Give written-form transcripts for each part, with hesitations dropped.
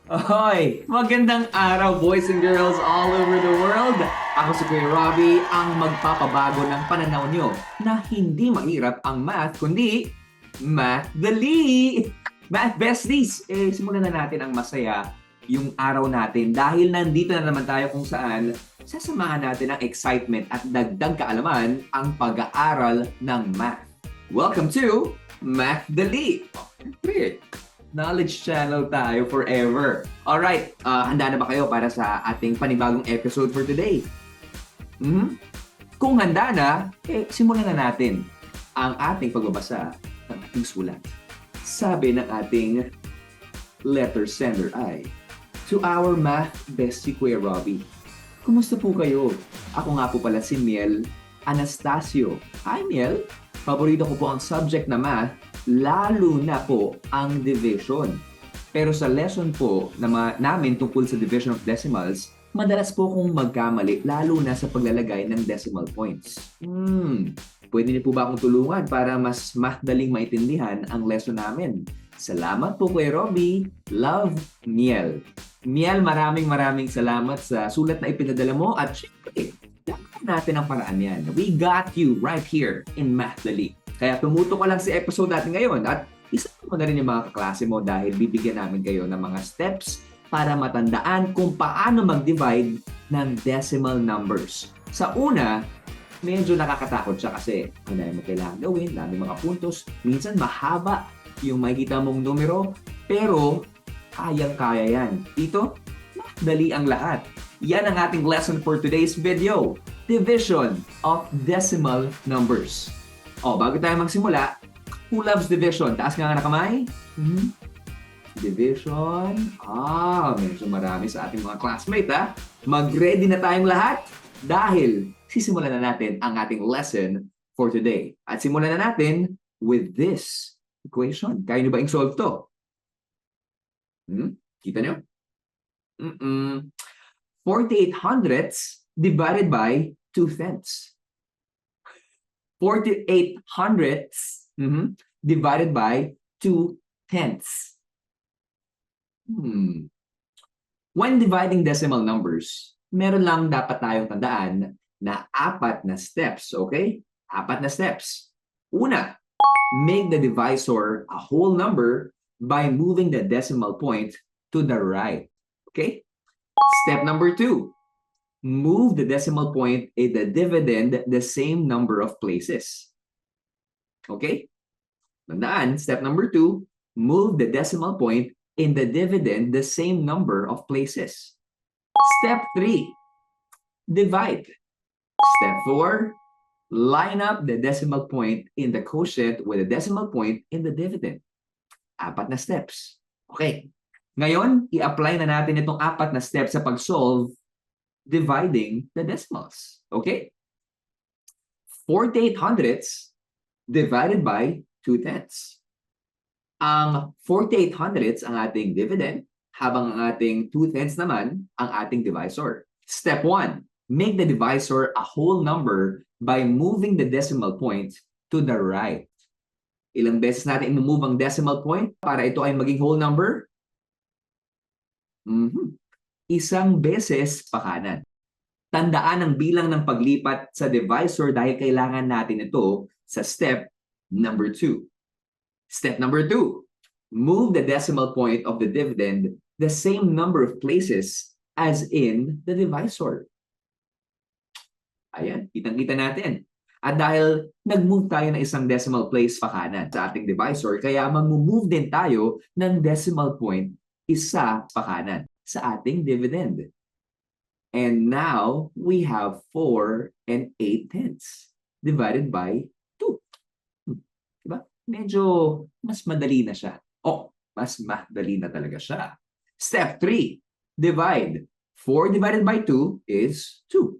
Ahoy! Magandang araw, boys and girls all over the world! Ako si Kuya Robbie, ang magpapabago ng pananaw nyo na hindi mahirap ang math, kundi math dali! Math besties! Simulan na natin ang masaya yung araw natin dahil nandito na naman tayo kung saan sasamahan natin ang excitement at dagdag kaalaman ang pag-aaral ng math. Welcome to Math Dali! Siyempre, Knowledge Channel tayo forever. Alright, handa na ba kayo para sa ating panibagong episode for today? Kung handa na, simulan na natin ang ating pagbabasa ng ating sulat. Sabi ng ating letter sender ay, to our math bestie Kuya Robbie. Kumusta po kayo? Ako nga po pala si Miel Anastasio. Hi Miel! Paborito ko po ang subject na math, lalo na po ang division. Pero sa lesson po namin tungkol sa division of decimals, madalas po kong magkamali, lalo na sa paglalagay ng decimal points. Pwede niyo po ba akong tulungan para mas madaling maintindihan ang lesson namin? Salamat po Kuya Robbie. Love, Miel. Miel, maraming salamat sa sulat na ipinadala mo at syempre, gagawin natin ang paraan yan. We got you right here in Math Dali. Kaya tumuto ka lang sa episode natin ngayon at isama mo na rin yung mga kaklase mo dahil bibigyan namin kayo ng mga steps para matandaan kung paano mag-divide ng decimal numbers. Sa una, medyo nakakatakot siya kasi ang dami mo kailangan gawin, dami mga puntos, minsan mahaba yung makikita mong numero, pero kayang-kaya yan. Dito, dali ang lahat. Yan ang ating lesson for today's video. Division of decimal numbers. Bago tayo magsimula, who loves division? Taas nga na kamay. Division. Medyo marami sa ating mga classmates ha. Mag-ready na tayong lahat dahil sisimulan na natin ang ating lesson for today. At simulan na natin with this equation. Kaya nyo ba i-solve to? Kita nyo? 48 hundredths divided by 2 tenths. 48 hundredths divided by 2 tenths. When dividing decimal numbers, meron lang dapat tayong tandaan na 4 na steps, okay? 4 na steps. Una, make the divisor a whole number by moving the decimal point to the right. Okay? Step number 2, move the decimal point in the dividend the same number of places. Okay? Tandaan, step number 2, move the decimal point in the dividend the same number of places. Step 3, divide. Step 4, line up the decimal point in the quotient with the decimal point in the dividend. 4 na steps. Okay. Ngayon, i-apply na natin itong 4 na steps sa pag-solve dividing the decimals. Okay? 48 hundredths divided by 2 tenths. Ang 48 hundredths ang ating dividend, habang ang ating 2 tenths naman ang ating divisor. Step 1, make the divisor a whole number by moving the decimal point to the right. Ilang beses natin i-move ang decimal point para ito ay maging whole number? Isang beses pa kanan. Tandaan ang bilang ng paglipat sa divisor dahil kailangan natin ito sa step number 2. Step number 2, move the decimal point of the dividend the same number of places as in the divisor. Ayan, kitang-kita natin. At dahil nag-move tayo ng isang decimal place pa kanan sa ating divisor, kaya mag-move din tayo ng decimal point isa pa kanan sa ating dividend. And now, we have 4 and 8 tenths divided by 2. Diba? Medyo mas madali na siya. Mas madali na talaga siya. Step 3, divide. 4 divided by 2 is 2.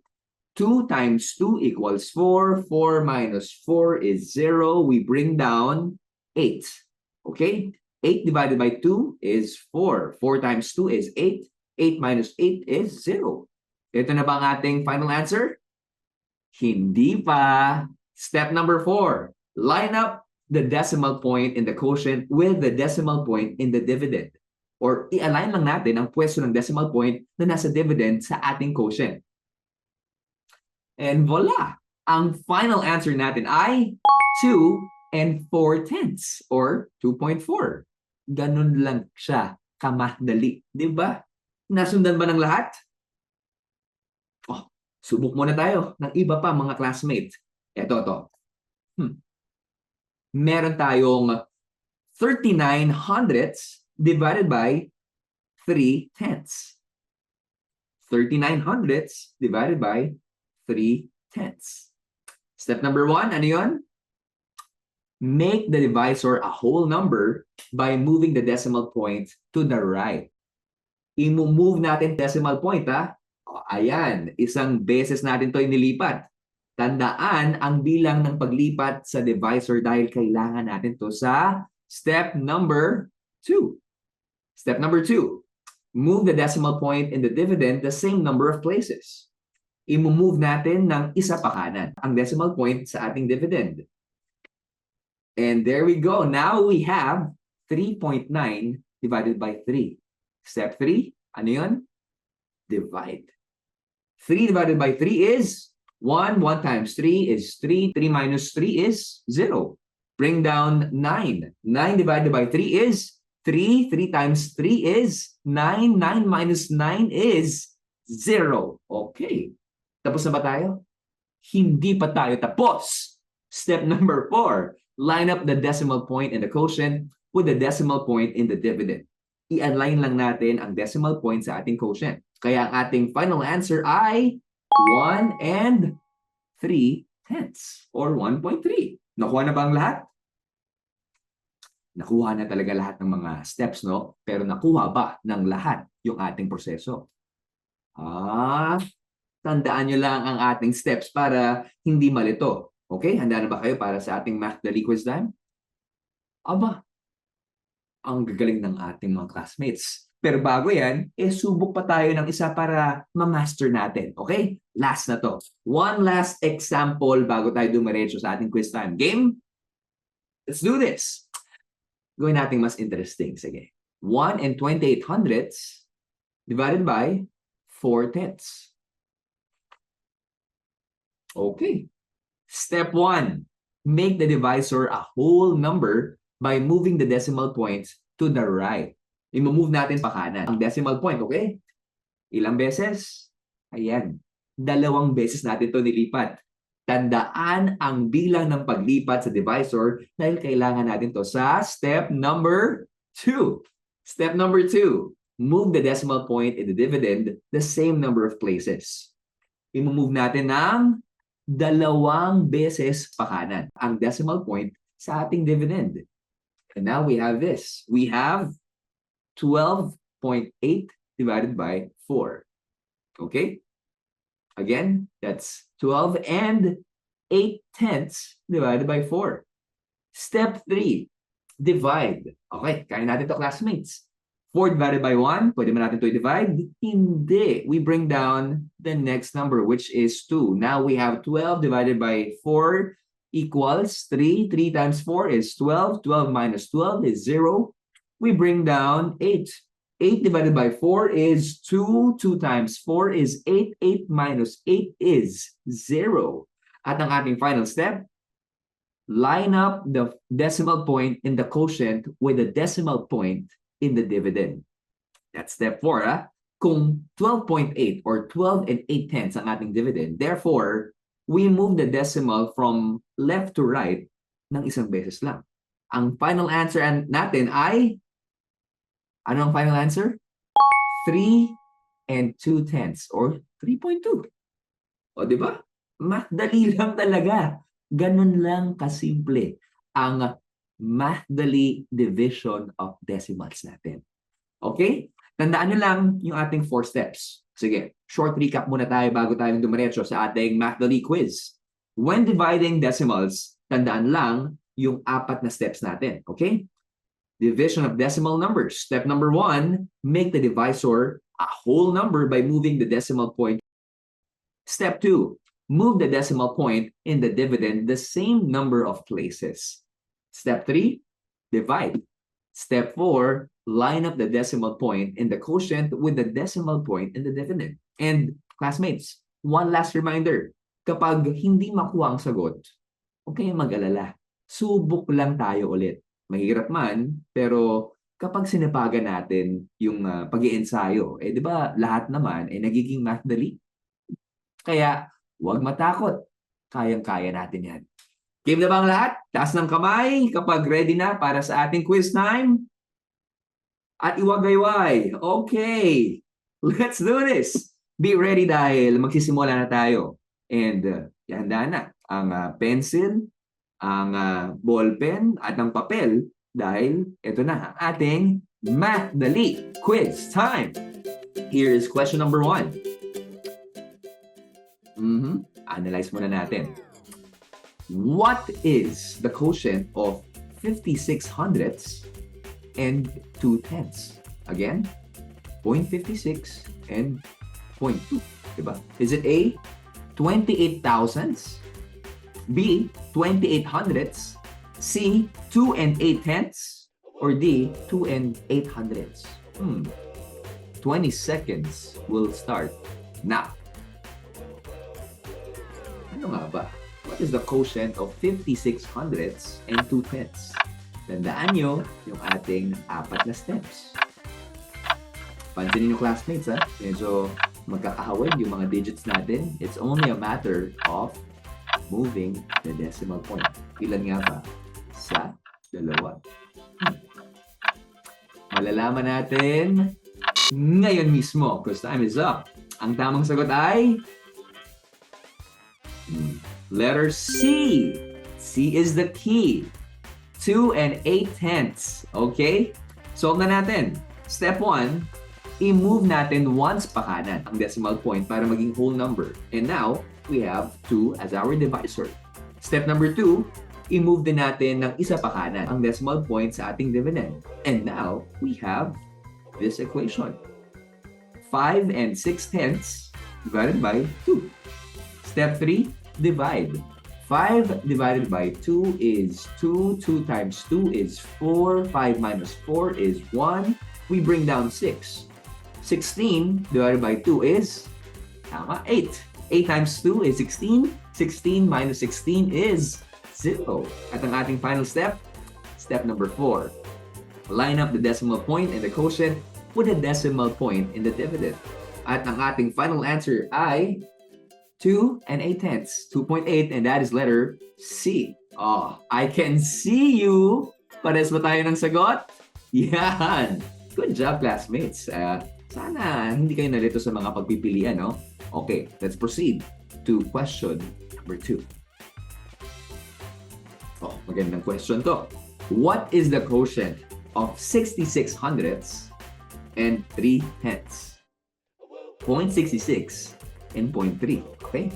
2 times 2 equals 4. 4 minus 4 is 0. We bring down 8. Okay? 8 divided by 2 is 4. 4 times 2 is 8. 8 minus 8 is 0. Ito na ba ang ating final answer? Hindi pa. Step number 4. Line up the decimal point in the quotient with the decimal point in the dividend. or i-align lang natin ang pwesto ng decimal point na nasa dividend sa ating quotient. And voila! Ang final answer natin ay 2 and 4/10 or 2.4. Ganun lang siya kamadali. Di ba? Nasundan ba ng lahat? Oh, subok muna tayo ng iba pa mga classmates. Ito. Meron tayong 39 hundredths divided by 3/10. 39 hundredths divided by 3/10. Step number 1, ano yun? Make the divisor a whole number by moving the decimal point to the right. I-move natin decimal point, ha? O, ayan, isang beses natin to inilipat. Tandaan ang bilang ng paglipat sa divisor dahil kailangan natin to sa step number 2. Step number 2, move the decimal point in the dividend the same number of places. I-move natin ng isa pa kanan ang decimal point sa ating dividend. And there we go. Now we have 3.9 divided by 3. Step 3, ano yun? Divide. 3 divided by 3 is 1. 1 times 3 is 3. 3 minus 3 is 0. Bring down 9. 9 divided by 3 is 3. 3 times 3 is 9. 9 minus 9 is 0. Okay. Tapos na ba tayo? Hindi pa tayo tapos. Step number 4. Line up the decimal point in the quotient with the decimal point in the dividend. I-align lang natin ang decimal point sa ating quotient. Kaya ang ating final answer ay 1 and 3/10 or 1.3. Nakuha na ba ang lahat? Nakuha na talaga lahat ng mga steps, no? Pero nakuha ba ng lahat yung ating proseso? Tandaan nyo lang ang ating steps para hindi malito. Okay? Handa na ba kayo para sa ating Math Dali Quiz time? Aba, ang gagaling ng ating mga classmates. Pero bago yan, subok pa tayo ng isa para ma-master natin. Okay? Last na to. One last example bago tayo dumiretso sa ating quiz time. Game? Let's do this. Gawin natin mas interesting. Sige. 1 and 28 hundredths divided by 4/10. Okay. Step 1. Make the divisor a whole number by moving the decimal points to the right. I-move natin pa kanan ang decimal point, okay? Ilang beses? Ayan. 2 beses natin to nilipat. Tandaan ang bilang ng paglipat sa divisor dahil kailangan natin to sa step number 2. Step number 2. Move the decimal point in the dividend the same number of places. I-move natin ng 2 beses pa kanan ang decimal point sa ating dividend. And now we have this. We have 12.8 divided by 4. Okay? Again, that's 12 and 8/10 divided by 4. Step 3, divide. Okay, kaya natin to classmates. 4 divided by 1, pwede ba natin to i-divide? Hindi. We bring down the next number, which is 2. Now we have 12 divided by 4 equals 3. 3 times 4 is 12. 12 minus 12 is 0. We bring down 8. 8 divided by 4 is 2. 2 times 4 is 8. 8 minus 8 is 0. At ang ating final step, line up the decimal point in the quotient with the decimal point in the dividend. That's step 4. Kung 12.8 or 12 and 8/10 ang ating dividend, therefore, we move the decimal from left to right ng isang beses lang. Ang final answer natin ay, ano ang final answer? 3 and 2/10 or 3.2. O, di ba? Madali lang talaga. Ganun lang kasimple ang Math Dali division of decimals natin. Okay? Tandaan nyo lang yung ating 4 steps. Sige, short recap muna tayo bago tayong dumiretso sa ating Math Dali quiz. When dividing decimals, tandaan lang yung 4 na steps natin. Okay? Division of decimal numbers. Step number 1, make the divisor a whole number by moving the decimal point. Step 2, move the decimal point in the dividend the same number of places. Step 3, divide. Step 4, line up the decimal point and the quotient with the decimal point in the dividend. And classmates, one last reminder, kapag hindi makuha ang sagot, huwag kayong mag-alala. Subok lang tayo ulit. Mahirap man, pero kapag sinapagan natin yung pag-iensayo, di ba lahat naman ay nagiging math dali? Kaya huwag matakot. Kayang-kaya natin yan. Game na ba ang lahat? Taas ng kamay kapag ready na para sa ating quiz time. At iwagayway. Okay. Let's do this. Be ready dahil magsisimula na tayo. And handa na ang pencil, ang ballpen at ang papel dahil ito na ang ating Math Dali quiz time. Here is question number 1. Analyze muna natin. What is the quotient of 56 hundredths and 2 tenths? Again, 0.56 and 0.2. Diba? Is it A, 28 thousandths, B, 28 hundredths, C, 2 and 8 tenths, or D, 2 and 8 hundredths? 20 seconds will start now. Ano nga ba? What is the quotient of 56 hundredths and 2 tenths? Tandaan nyo yung ating 4 na steps. Pansinin nyo classmates ha, medyo magkakahawig yung mga digits natin. It's only a matter of moving the decimal point. Ilan nga ba? Sa 2. Malalaman natin ngayon mismo because time is up. Ang tamang sagot ay letter C. C is the key. 2 and 8 tenths. Okay? Solve na natin. Step 1, i-move natin once pa kanan ang decimal point para maging whole number. And now, we have 2 as our divisor. Step number 2, i-move din natin ng isa pa kanan ang decimal point sa ating dividend. And now, we have this equation. 5 and 6 tenths divided by 2. Step 3, divide. 5 divided by 2 is 2. 2 times 2 is 4. 5 minus 4 is 1. We bring down 6. 16 divided by 2 is, 8. 8 times 2 is 16. 16 minus 16 is 0. At ang ating final step, step number 4. Line up the decimal point and the quotient with a decimal point in the dividend. At ang ating final answer ay 2 and 8 tenths. 2.8 and that is letter C. Oh, I can see you. Pares ba tayo ng sagot? Yan. Good job, classmates. Sana hindi kayo nalito sa mga pagpipilian, no? Okay, let's proceed to question number 2. Oh, magandang question to. What is the quotient of 66 hundredths and 3 tenths? 0.66 and 0.3. Okay?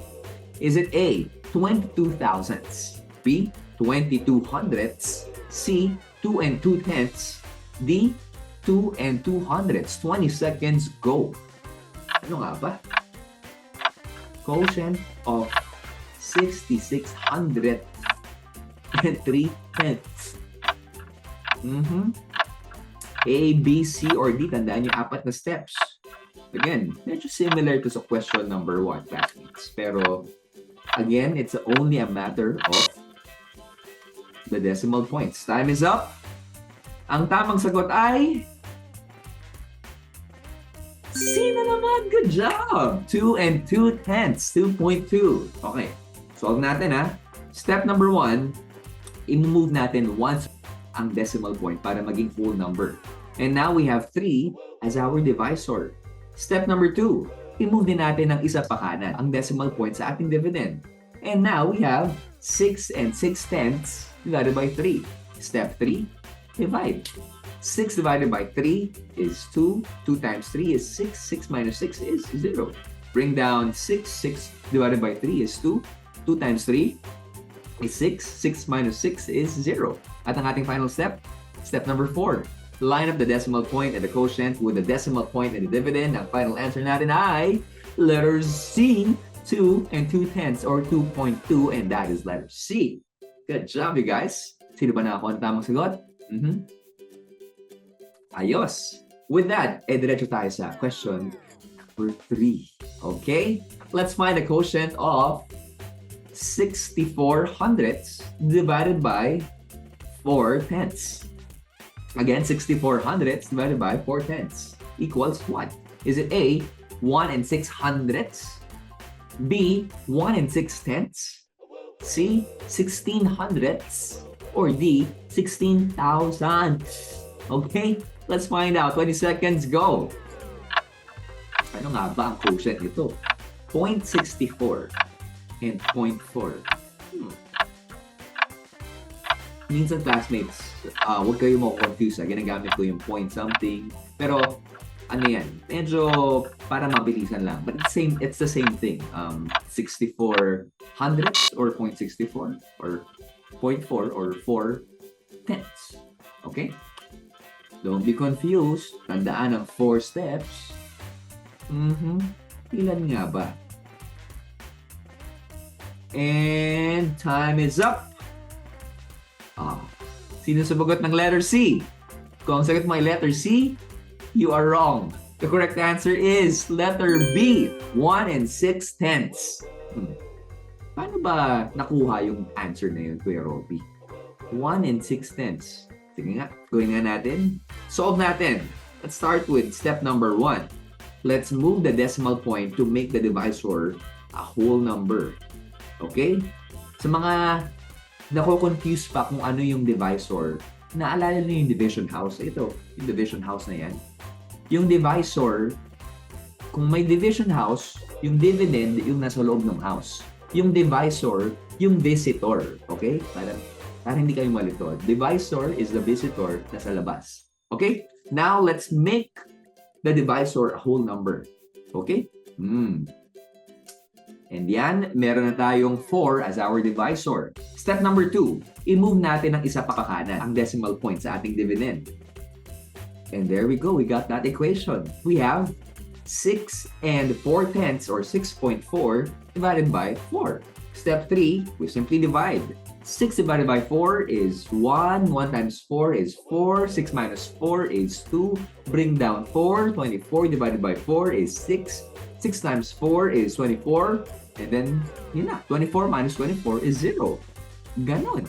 Is it A, 22 thousandths, B, 22 hundredths, C, 2 and 2 tenths, D, 2 and 2 hundredths? 20 seconds, go. Ano nga ba? Quotient of 66 hundredths and 3 tenths. A, B, C, or D. Tandaan yung 4 na steps. Again, medyo similar to sa question number 1, classmates. Pero, again, it's only a matter of the decimal points. Time is up. Ang tamang sagot ay C na naman. Good job! 2 and 2 tenths. 2.2. Okay. Solve natin ha. Step number 1, i-move natin once ang decimal point para maging whole number. And now we have 3 as our divisor. Step number 2, i-move din natin ng isa pa kanan ang decimal point sa ating dividend. And now we have 6 and 6 tenths divided by 3. Step 3, divide. 6 divided by 3 is 2. 2 times 3 is 6. 6 minus 6 is 0. Bring down 6. 6 divided by 3 is 2. 2 times 3 is 6. 6 minus 6 is 0. At ang ating final step, step number 4. Line up the decimal point and the quotient with the decimal point and the dividend. Ang final answer natin ay letter C, 2 and 2 tenths or 2.2, and that is letter C. Good job, you guys. Sino ba nakakuha ng tamang sagot? Ayos. With that, diretso tayo sa question number 3. Okay? Let's find the quotient of 64 hundredths divided by 4 tenths. Again, 64 hundredths divided by 4 tenths equals what? Is it A, 1 and 6 hundredths? B, 1 and 6 tenths? C, 16 hundredths? Or D, 16 thousandths? Okay? Let's find out. 20 seconds, go! Ano nga ba ang quotient nito? 0.64 and 0.4. Minsan classmates, huwag kayo mo-confuse. Ginagamit ko yung point something. Pero, ano yan? Medyo para mabilisan lang. But it's the same thing. 64 hundredths or 0.64 or 0.4 or 4 tenths. Okay? Don't be confused. Tandaan ang 4 steps. Ilan nga ba? And time is up. Sino sumagot ng letter C? Kung sagot mo ay letter C, you are wrong. The correct answer is letter B, 1 and 6 tenths. Paano ba nakuha yung answer na yun, Kuya Robby? 1 and 6 tenths. Sige nga, gawin nga natin. Solve natin. Let's start with step number 1. Let's move the decimal point to make the divisor a whole number. Okay? Sa mga nako-confuse pa kung ano yung divisor, naalala niyo yung division house? Ito, yung division house na yan. Yung divisor, kung may division house, yung dividend, yung nasa loob ng house. Yung divisor, yung visitor. Okay? Para hindi kayo malito. Divisor is the visitor na sa labas. Okay? Now, let's make the divisor a whole number. Okay? And yan, meron na tayong 4 as our divisor. Step number 2, i-move natin ang isa pa kanan, ang decimal point sa ating dividend. And there we go, we got that equation. We have 6 and 4 tenths or 6.4 divided by 4. Step 3, we simply divide. 6 divided by 4 is 1. 1 times 4 is 4. 6 minus 4 is 2. Bring down 4. 24 divided by 4 is 6. 6 times 4 is 24. And then, yun na. 24 minus 24 is 0. Ganon.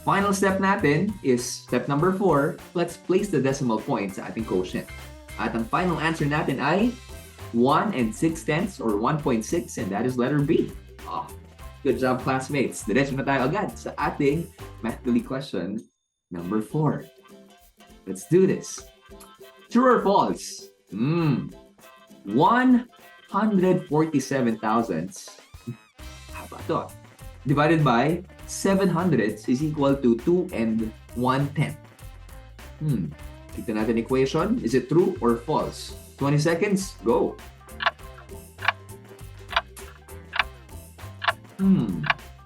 Final step natin is step number 4. Let's place the decimal point sa ating quotient. At ang final answer natin ay 1 and 6 tenths or 1.6, and that is letter B. Good job, classmates. Diretso na tayo agad sa ating mathly question number 4. Let's do this. True or false? 147 thousandths. How about ito? Divided by 7 hundredths is equal to 2 and 1 tenth. Tignan natin equation. Is it true or false? 20 seconds, go!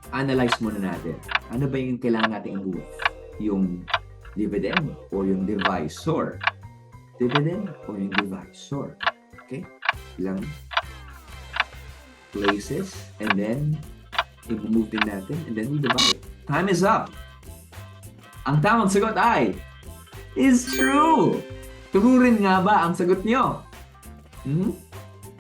Analyze muna natin. Ano ba yung kailangan natin i-move? Yung dividend o yung divisor? Dividend o yung divisor? Okay? Ilang places and then i-move din natin and then we divide. Time is up. Ang tamang sagot ay is true. True rin nga ba ang sagot nyo?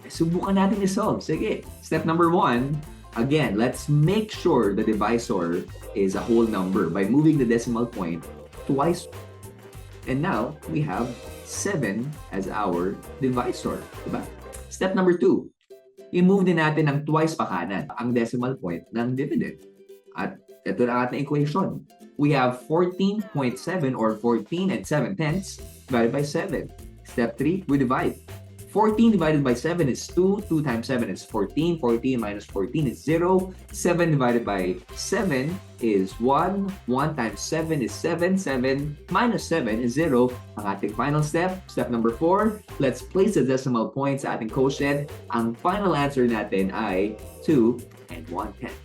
Subukan natin i-solve. Sige. Step number 1. Again, let's make sure the divisor is a whole number by moving the decimal point twice. And now, we have 7 as our divisor. Diba? Step number 2. I-move din natin ng twice pa kanan ang decimal point ng dividend. At ito na ating equation. We have 14.7 or 14 and 7 tenths divided by 7. Step 3, we divide. 14 divided by 7 is 2. 2 times 7 is 14. 14 minus 14 is 0. 7 divided by 7 is 1. 1 times 7 is 7. 7 minus 7 is 0. Ang ating final step, step number 4. Let's place the decimal point sa ating quotient. Ang final answer natin ay 2 and 1 tenth.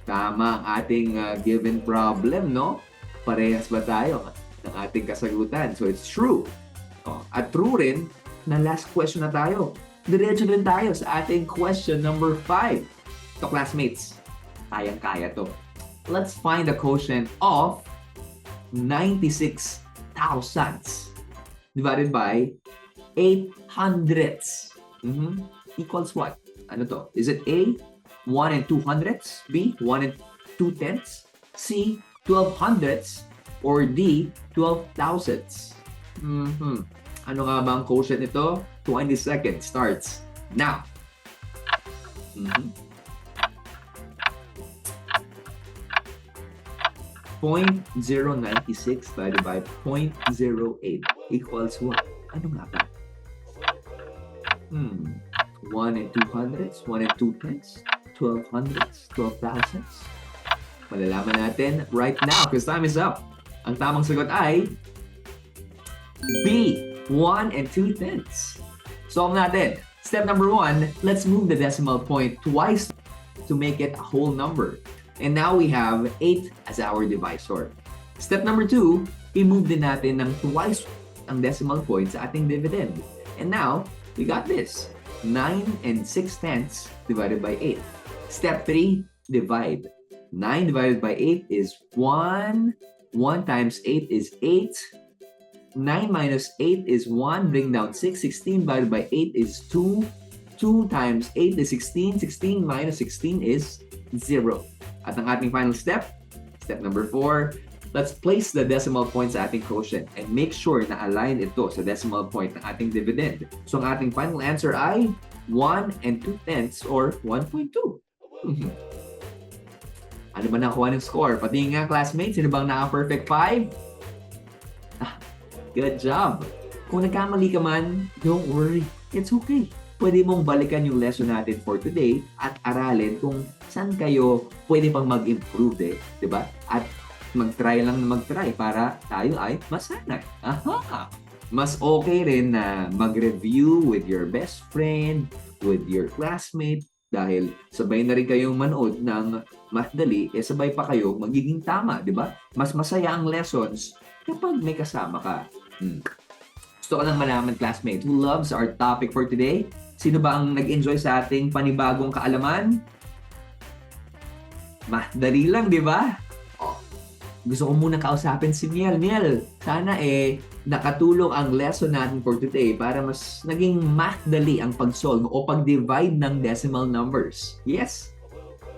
Tama ang ating given problem, no? Parehas ba tayo ng ating kasagutan? So it's true. At true rin na last question na tayo. Diretso rin tayo sa ating question number 5. So classmates, kayang-kaya to. Let's find the quotient of 96 thousandths divided by 8 hundredths. Equals what? Ano to? Is it A, 1 and 2 hundredths? B, 1 and 2 tenths? C, 12 hundredths? Or D, 12 thousandths? Ano nga ba ang quotient nito? 20 seconds starts now. 0.096 divided by 0.08 equals what? Ano nga ba? 1 and 2 hundredths, 1 and 2 tenths, 12 hundredths, 12 thousandths. Malalaman natin right now because time is up. Ang tamang sagot ay B, 1 and 2 tenths. Solve natin. Step number 1, let's move the decimal point twice to make it a whole number. And now we have 8 as our divisor. Step number 2, i-move din natin ng twice ang decimal point sa ating dividend. And now, we got this. 9 and 6 tenths divided by 8. Step 3, divide. 9 divided by 8 is 1. 1 times 8 is 8. 9 minus 8 is 1. Bring down 6. 16 divided by 8 is 2. 2 times 8 is 16. 16 minus 16 is 0. At ang ating final step, step number 4, let's place the decimal point sa ating quotient and make sure na align ito sa decimal point ng ating dividend. So ang ating final answer ay 1 and 2 tenths or 1.2. Ano ba nakuha ng score? Pati nga classmates, sino bang naka-perfect 5? Good job! Kung nagkamali ka man, don't worry. It's okay. Pwede mong balikan yung lesson natin for today at aralin kung saan kayo pwede pang mag-improve diba? At mag-try lang na mag-try para tayo ay masanay. Mas okay rin na mag-review with your best friend, with your classmate, dahil sabay na rin kayong manood ng Math Dali, sabay pa kayo magiging tama, di ba? Mas masaya ang lessons kapag may kasama ka. Gusto ko lang malaman, classmate, who loves our topic for today? Sino ba ang nag-enjoy sa ating panibagong kaalaman? Math Dali lang, di ba? Gusto ko muna kausapin si Miel. Miel, sana nakatulong ang lesson natin for today para mas naging math dali ang pag-solve o pag-divide ng decimal numbers. Yes?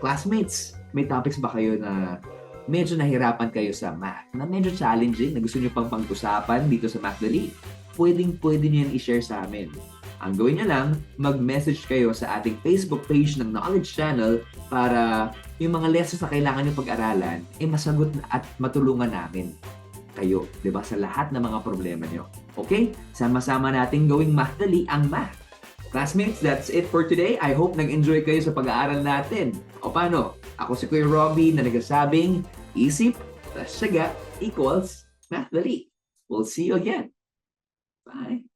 Classmates, may topics ba kayo na medyo nahirapan kayo sa math, na medyo challenging, na gusto nyo pang pag-usapan dito sa Math Dali? Pwede nyo yan i-share sa amin. Ang gawin nyo lang, mag-message kayo sa ating Facebook page ng Knowledge Channel para yung mga lessons na kailangan nyo pag-aralan, masagot at matulungan namin kayo, di ba, sa lahat ng mga problema nyo. Okay? Sama-sama natin gawing math dali ang math. Classmates, that's it for today. I hope nag-enjoy kayo sa pag-aaral natin. O paano? Ako si Kuya Robbie na nagsasabing, isip plus syaga equals math dali. We'll see you again. Bye!